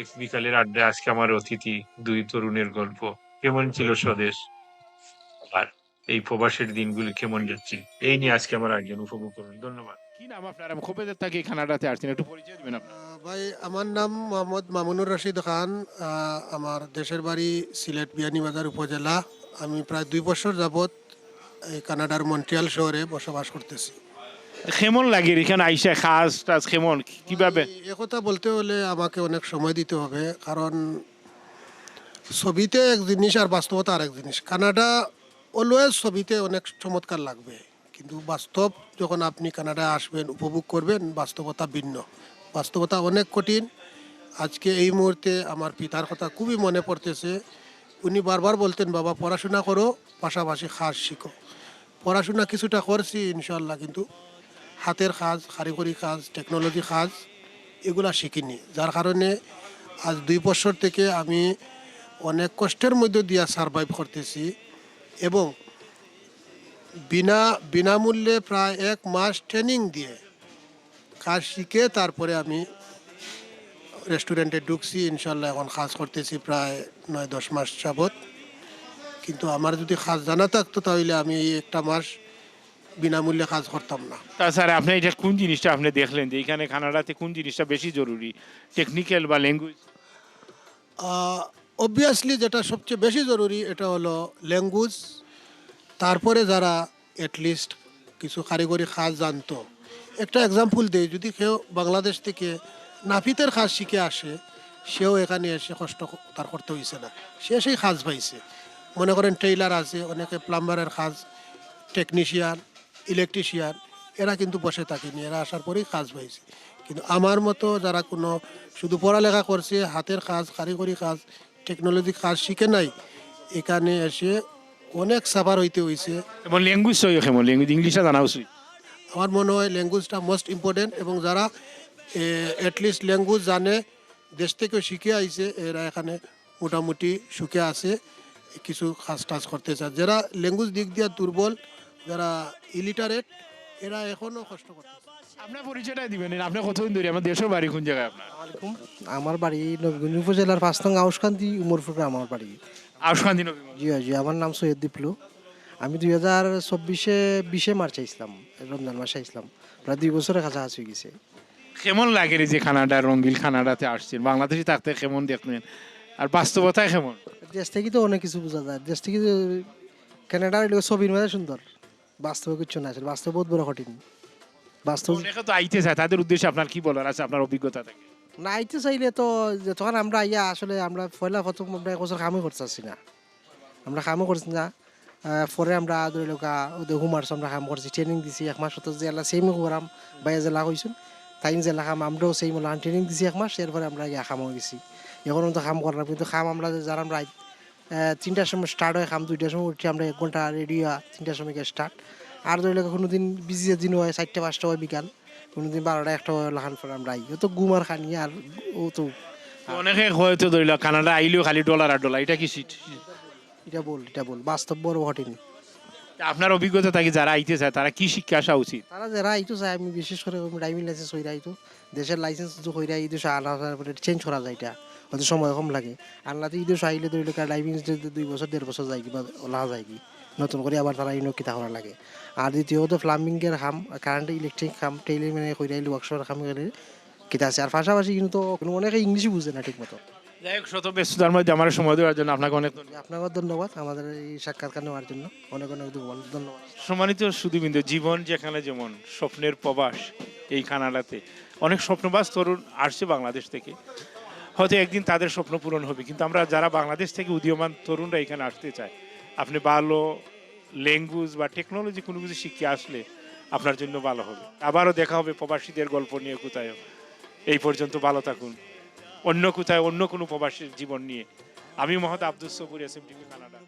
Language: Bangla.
এক বিকালের আড্ডায় আজকে আমার অতিথি ২ তরুণের গল্প। কেমন ছিল স্বদেশ? আর এই প্রবাসের দিনগুলি কেমন যাচ্ছে? এই নিয়ে আজকে আমার আয়োজন উপভোগ করুন। ধন্যবাদ। কি নাম আপনার? আমি খুব বেজার থাকি কানাডাতে আসছেন, একটু পরিচয় দিবেন আপনার। ভাই আমার নাম মোহাম্মদ মামুনুর রশিদ খান। আমার দেশের বাড়ি সিলেট বিয়ানীবাজার উপজেলা। আমি প্রায় ২ বছর যাবৎ এই কানাডার মন্ট্রিয়াল শহরে বসবাস করতেছি। কেমন লাগে এখানে আইসা খাস টাস কেমন কিভাবে? একথা বলতে হলে আমাকে অনেক সময় দিতে হবে, কারণ ছবিতে এক জিনিস আর বাস্তবতা আরেক জিনিস। কানাডা অলওয়েজ ছবিতে অনেক চমৎকার লাগবে, কিন্তু বাস্তব যখন আপনি কানাডা আসবেন উপভোগ করবেন, বাস্তবতা ভিন্ন। বাস্তবতা অনেক কঠিন। আজকে এই মুহূর্তে আমার পিতার কথা খুবই মনে পড়তেছে। উনি বারবার বলতেন, বাবা পড়াশোনা করো, পাশাপাশি কাজ শিখো। পড়াশোনা কিছুটা করছি ইনশাল্লাহ, কিন্তু হাতের কাজ, কারিগরি কাজ, টেকনোলজি কাজ এগুলা শিখিনি, যার কারণে আজ ২ বছর থেকে আমি অনেক কষ্টের মধ্যে দিয়ে সারভাইভ করতেছি। এবং বিনামূল্যে প্রায় ১ মাস ট্রেনিং দিয়ে কাজ শিখে তারপরে আমি রেস্টুরেন্টে ঢুকছি। ইনশাল্লাহ এখন কাজ করতেছি প্রায় ৯-১০ মাস যাবৎ। কিন্তু আমার যদি কাজ জানা থাকতো তাহলে আমি এই ১ মাস বিনামূল্যে কাজ করতাম না। তাছাড়া আপনি এটা কোন জিনিসটা আপনি দেখলেন যে এখানে কানাডাতে কোন জিনিসটা বেশি জরুরি, টেকনিক্যাল বা ল্যাঙ্গুয়েজ? অবভিয়াসলি যেটা সবচেয়ে বেশি জরুরি এটা হলো ল্যাঙ্গুয়েজ। তারপরে যারা অ্যাটলিস্ট কিছু কারিগরি কাজ জানতো। একটা এক্সাম্পল দিই, যদি কেউ বাংলাদেশ থেকে নাপিতের কাজ শিখে আসে, সেও এখানে এসে কষ্ট তার করতে হয়েছে না, সে সেই কাজ পাইছে। মনে করেন টেইলার আছে, অনেকে প্লাম্বারের কাজ, টেকনিশিয়ান, ইলেকট্রিশিয়ান, এরা কিন্তু বসে থাকেনি, এরা আসার পরেই কাজ পাইছে। কিন্তু আমার মতো যারা কোনো শুধু পড়ালেখা করছে, হাতের কাজ, কারিগরি কাজ, টেকনোলজি কাজ শিখে নাই, এখানে এসে অনেক সাফার হইতে হয়েছে। এবং ল্যাঙ্গুয়েজ সই কেমন, ল্যাঙ্গুয়েজ ইংলিশটা জানা উচিত। আমার মনে হয় ল্যাঙ্গুয়েজটা মোস্ট ইম্পর্টেন্ট, এবং যারা অ্যাটলিস্ট ল্যাঙ্গুয়েজ জানে, দেশ থেকেও শিখে আইছে, এরা এখানে মোটামুটি সুখে আছে, কিছু কাজ টাজ করতে চায়। যারা ল্যাঙ্গুয়েজ দিক দিয়ে দুর্বল, যারা ইলিটারেট, এরা এখনও কষ্ট করতেছে। আপনার পরিচয়টা দিবেন, আপনি কতদিন ধরে, আমার দেশের বাড়ি কোন জায়গায় আপনার? আলাইকুম। আমার বাড়ি নবীগঞ্জ উপজেলার পাঁচনং আউশকান্দি উমরপুরে আমার বাড়ি। আউশকান্দি নবীগঞ্জ। জি জি, আমার নাম সৈয়দ দীপলু। আমি 2024-এ 20শে মার্চ আইসলাম, রমজান মাসে আইসলাম। প্রায় 2 বছরের কাছাকাছি হয়ে গেছে। কেমন লাগে রে যে কানাডা, রঙ্গিল কানাডাতে আসছেন, বাংলাদেশে থাকতে কেমন দেখলেন আর বাস্তবতায় কেমন? দেশ থেকে তো অনেক কিছু বোঝা যায়। দেশ থেকে কানাডার এলাকা ছবির মধ্যে সুন্দর, বাস্তবে কিছু না, আসলে বাস্তব বহুত বড় কঠিন। বাস্তব অনেকে তো আইতে চায়, তাদের উদ্দেশ্যে আপনার কি বলার আছে আপনার অভিজ্ঞতা থেকে? না আইতে চাইলে তো, তখন আমরা আইয়া আসলে আমরা প্রথম আমরা 1 বছর কামই করতেছি না, আমরা কামও করছি না। পরে আমরা ধরে লোকা ওদের হুমার্স আমরা কাম করছি, ট্রেনিং দিছি 1 মাস, তো জেলা সেম করাম বাইরে জেলা হয়েছেন, তাই জেলা কাম আমরাও সেই মূল্য ট্রেনিং দিছি 1 মাস। এরপরে আমরা ইয়া কামও গেছি, এখন তো কাম করলাম। কিন্তু কাম আমরা যারা আমরা 3টার সময় স্টার্ট হয়, কাম 2টার সময় উঠি, আমরা 1 ঘন্টা রেডি হয়, 3টার সময় গিয়ে স্টার্ট। আর ধরে লোক কোনো দিন বিজি দিন হয় 4টা-5টা হয় বিকাল, কোনো দিন 12টা-1টা হয় লাখান পরে আমরা আই, ও তো ঘুম আর খানি আর ও তো অনেকে হয়তো ধরিল কানাডা আইলেও খালি ডলার আর ডলার, এটা কি এটা বল বাস্তব বড় ঘটেন। আপনার অভিজ্ঞতা থাকে যারা আইতে চায় তারা কি শিক্ষা আসা উচিত? তারা যারা আইতো চায়, আমি বিশেষ করে ড্রাইভিং লাইসেন্স হইরা আইতো, দেশের লাইসেন্স যে হইরা এই দেশে আনা পরে চেঞ্জ করা যায়, এটা হয়তো সময় কম লাগে। আর না তো এই দেশে আইলে ধরি ড্রাইভিং 2 বছর 1.5 বছর যায় কি বা ওলা যায় কি, নতুন করে আবার তারা ইনো কিতা করা লাগে। আর দ্বিতীয়ত প্লাম্বিংয়ের কাম, কারেন্ট ইলেকট্রিক কাম, টেইলি মানে কইরা আইলে ওয়ার্কশপের কাম করে কিতা আছে। আর পাশাপাশি কিন্তু অনেকে ইংলিশই বুঝে না ঠিক মতো। যাই হোক, শত ব্যস্ততার মধ্যে আমার সময় দেওয়ার জন্য আপনাকে অনেক ধন্যবাদ। আপনাকেও ধন্যবাদ আমাদের এই সাক্ষাৎকার নেওয়ার জন্য, অনেক অনেক ধন্যবাদ। সম্মানিত সুধীবৃন্দ, জীবন যেখানে যেমন স্বপ্নের প্রবাস, এই কানাডাতে অনেক স্বপ্নবাজ তরুণ আসছে বাংলাদেশ থেকে, হয়তো একদিন তাদের স্বপ্ন পূরণ হবে। কিন্তু আমরা যারা বাংলাদেশ থেকে উদীয়মান তরুণরা এখানে আসতে চায়, আপনি ভালো ল্যাঙ্গুয়েজ বা টেকনোলজি কোনো কিছু শিখে আসলে আপনার জন্য ভালো হবে। আবারও দেখা হবে প্রবাসীদের গল্প নিয়ে কোথায়। এই পর্যন্ত ভালো থাকুন, অন্য কোথায় অন্য কোনো প্রবাসীর জীবন নিয়ে। আমি মোহাম্মদ আব্দুস সবুর, এসএমটিভি কানাডা।